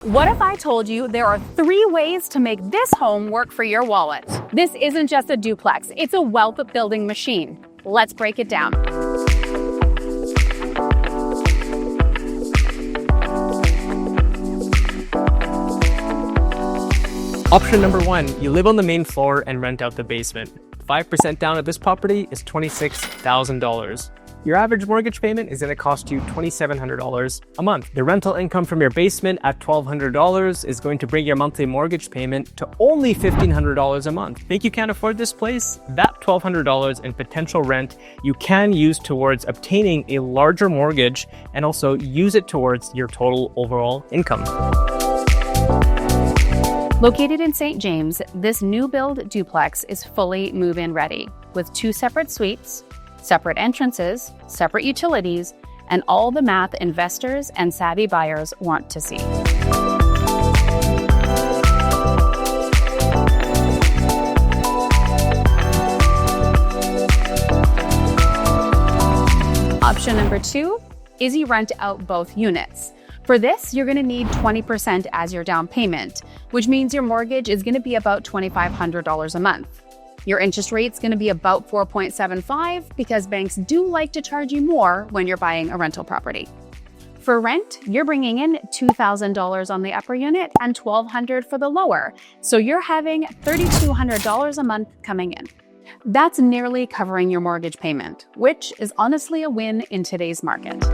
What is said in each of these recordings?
What if I told you there are 3 ways to make this home work for your wallet? This isn't just a duplex, it's a wealth building machine. Let's break it down. Option number 1, you live on the main floor and rent out the basement. 5% down at this property is $26,000. Your average mortgage payment is going to cost you $2,700 a month. The rental income from your basement at $1,200 is going to bring your monthly mortgage payment to only $1,500 a month. Think you can't afford this place? That $1,200 in potential rent you can use towards obtaining a larger mortgage and also use it towards your total overall income. Located in St. James, this new build duplex is fully move-in ready with 2 separate suites, separate entrances, separate utilities, and all the math investors and savvy buyers want to see. Option number 2 is you rent out both units. For this, you're going to need 20% as your down payment, which means your mortgage is going to be about $2,500 a month. Your interest rate's going to be about 4.75 because banks do like to charge you more when you're buying a rental property. For rent, you're bringing in $2,000 on the upper unit and $1,200 for the lower, so you're having $3,200 a month coming in. That's nearly covering your mortgage payment, which is honestly a win in today's market.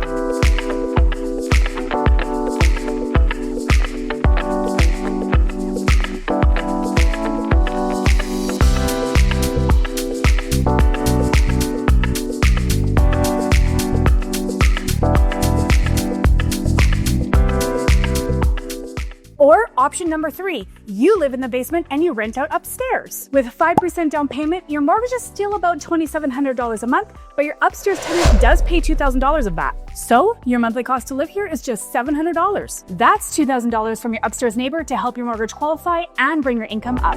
Or option number 3, you live in the basement and you rent out upstairs. With 5% down payment, your mortgage is still about $2,700 a month, but your upstairs tenant does pay $2,000 of that. So your monthly cost to live here is just $700. That's $2,000 from your upstairs neighbor to help your mortgage qualify and bring your income up.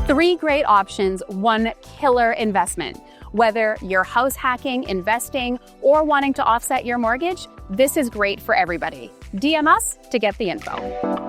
Three great options, one killer investment. Whether you're house hacking, investing, or wanting to offset your mortgage, this is great for everybody. DM us to get the info.